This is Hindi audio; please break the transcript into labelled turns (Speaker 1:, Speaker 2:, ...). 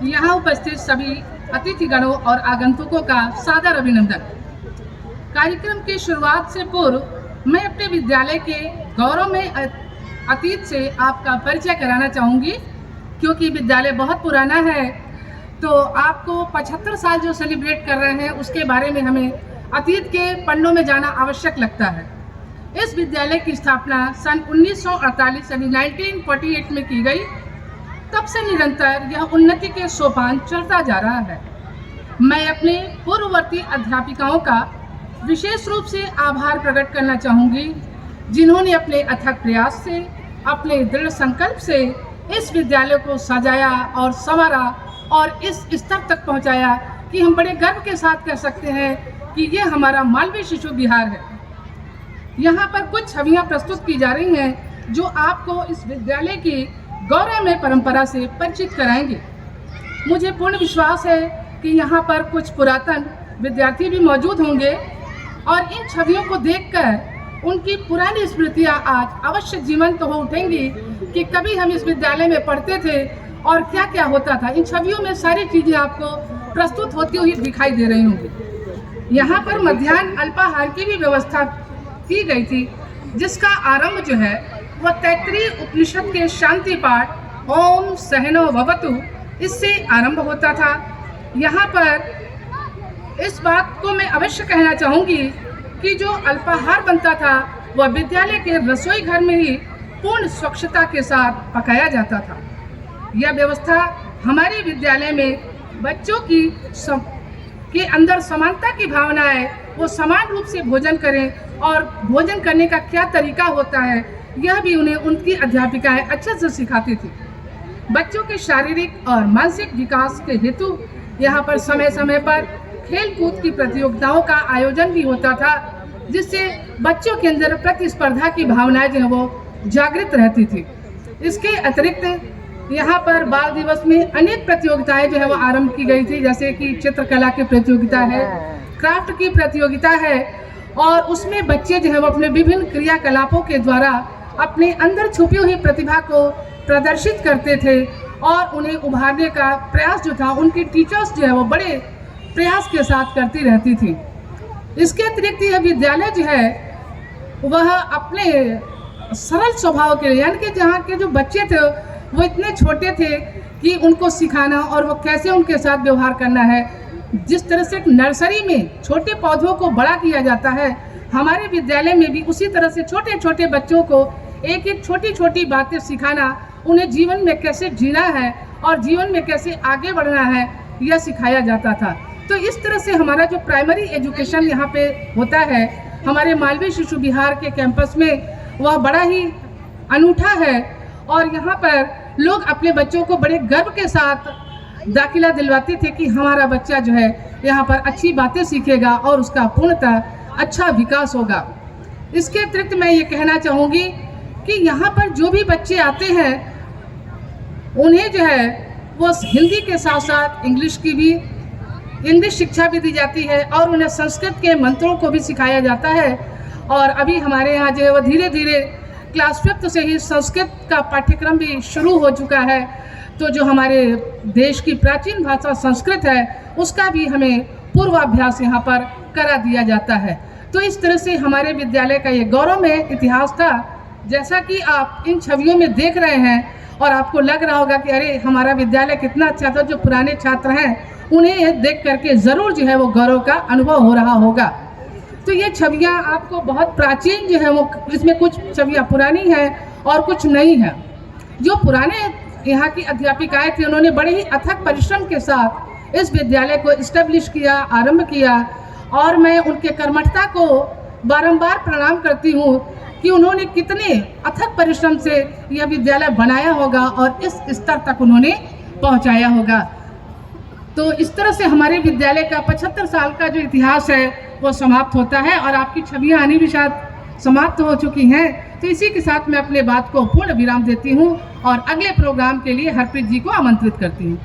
Speaker 1: यहाँ उपस्थित सभी अतिथिगणों और आगंतुकों का सादर अभिनंदन। कार्यक्रम की शुरुआत से पूर्व मैं अपने विद्यालय के गौरव में अतीत से आपका परिचय कराना चाहूँगी, क्योंकि विद्यालय बहुत पुराना है। तो आपको 75 साल जो सेलिब्रेट कर रहे हैं उसके बारे में हमें अतीत के पन्नों में जाना आवश्यक लगता है। इस विद्यालय की स्थापना सन 1948 यानी 1948 में की गई। तब से निरंतर यह उन्नति के सोपान चलता जा रहा है। मैं अपने पूर्ववर्ती अध्यापिकाओं का विशेष रूप से आभार प्रकट करना चाहूँगी, जिन्होंने अपने अथक प्रयास से, अपने दृढ़ संकल्प से इस विद्यालय को सजाया और संवारा और इस स्तर तक पहुँचाया कि हम बड़े गर्व के साथ कह सकते हैं कि ये हमारा मालवीय शिशु विहार है। यहाँ पर कुछ छवियाँ प्रस्तुत की जा रही हैं जो आपको इस विद्यालय की गौरवमय परंपरा से परिचित कराएंगे। मुझे पूर्ण विश्वास है कि यहाँ पर कुछ पुरातन विद्यार्थी भी मौजूद होंगे और इन छवियों को देखकर उनकी पुरानी स्मृतियाँ आज अवश्य जीवंत हो उठेंगी कि कभी हम इस विद्यालय में पढ़ते थे और क्या क्या होता था। इन छवियों में सारी चीज़ें आपको प्रस्तुत होती हुई दिखाई दे रही होंगी। यहाँ पर मध्याह्न अल्पाहार की भी व्यवस्था की गई थी, जिसका आरंभ जो है वह तैत्तिरीय उपनिषद के शांति पाठ ओम सहनो भवतु इससे आरंभ होता था। यहाँ पर इस बात को मैं अवश्य कहना चाहूँगी कि जो अल्पाहार बनता था वह विद्यालय के रसोई घर में ही पूर्ण स्वच्छता के साथ पकाया जाता था। यह व्यवस्था हमारे विद्यालय में बच्चों के अंदर समानता की भावना है, वो समान रूप से भोजन करें और भोजन करने का क्या तरीका होता है यह भी उन्हें उनकी अध्यापिकाएं अच्छे से सिखाती थी। बच्चों के शारीरिक और मानसिक विकास के हेतु यहाँ पर समय समय पर खेल कूद की प्रतियोगिताओं का आयोजन भी होता था, जिससे बच्चों के अंदर प्रतिस्पर्धा की भावनाएं जो है वो जागृत रहती थी। इसके अतिरिक्त यहाँ पर बाल दिवस में अनेक प्रतियोगिताएं जो है वो आरंभ की गई थी, जैसे कि चित्रकला की प्रतियोगिता है, क्राफ्ट की प्रतियोगिता है और उसमें बच्चे जो है वो अपने विभिन्न क्रियाकलापों के द्वारा अपने अंदर छुपी हुई प्रतिभा को प्रदर्शित करते थे और उन्हें उभारने का प्रयास जो था उनकी टीचर्स जो है वो बड़े प्रयास के साथ करती रहती थी। इसके अतिरिक्त यह विद्यालय जो है वह अपने सरल स्वभाव के लिए, यानी कि जहाँ के जो बच्चे थे वो इतने छोटे थे कि उनको सिखाना और वो कैसे उनके साथ व्यवहार करना है, जिस तरह से एक नर्सरी में छोटे पौधों को बड़ा किया जाता है, हमारे विद्यालय में भी उसी तरह से छोटे छोटे बच्चों को एक एक छोटी छोटी बातें सिखाना, उन्हें जीवन में कैसे जीना है और जीवन में कैसे आगे बढ़ना है यह सिखाया जाता था। तो इस तरह से हमारा जो प्राइमरी एजुकेशन यहाँ पे होता है हमारे मालवीय शिशु विहार के कैंपस में, वह बड़ा ही अनूठा है और यहाँ पर लोग अपने बच्चों को बड़े गर्व के साथ दाखिला दिलवाते थे कि हमारा बच्चा जो है यहाँ पर अच्छी बातें सीखेगा और उसका पूर्णतः अच्छा विकास होगा। इसके अतिरिक्त मैं ये कहना चाहूँगी कि यहाँ पर जो भी बच्चे आते हैं उन्हें जो है वो हिंदी के साथ साथ इंग्लिश शिक्षा भी दी जाती है और उन्हें संस्कृत के मंत्रों को भी सिखाया जाता है। और अभी हमारे यहाँ जो है वो धीरे धीरे क्लास 5 से ही संस्कृत का पाठ्यक्रम भी शुरू हो चुका है। तो जो हमारे देश की प्राचीन भाषा संस्कृत है उसका भी हमें पूर्वाभ्यास यहाँ पर करा दिया जाता है। तो इस तरह से हमारे विद्यालय का ये गौरवमय इतिहास था, जैसा कि आप इन छवियों में देख रहे हैं और आपको लग रहा होगा कि अरे हमारा विद्यालय कितना अच्छा था। जो पुराने छात्र हैं उन्हें देख करके ज़रूर जो है वो गौरव का अनुभव हो रहा होगा। तो ये छवियाँ आपको बहुत प्राचीन जो है वो, इसमें कुछ छवियाँ पुरानी हैं और कुछ नई हैं। जो पुराने यहाँ की अध्यापिकाएं थी उन्होंने बड़े ही अथक परिश्रम के साथ इस विद्यालय को इस्टेब्लिश किया, आरंभ किया और मैं उनके कर्मठता को बारंबार प्रणाम करती हूँ कि उन्होंने कितने अथक परिश्रम से यह विद्यालय बनाया होगा और इस स्तर तक उन्होंने पहुँचाया होगा। तो इस तरह से हमारे विद्यालय का 75 साल का जो इतिहास है वो समाप्त होता है और आपकी छवियाँ आनी भी शायद समाप्त हो चुकी हैं। तो इसी के साथ मैं अपने बात को पूर्ण विराम देती हूँ और अगले प्रोग्राम के लिए हरप्रीत जी को आमंत्रित करती हूँ।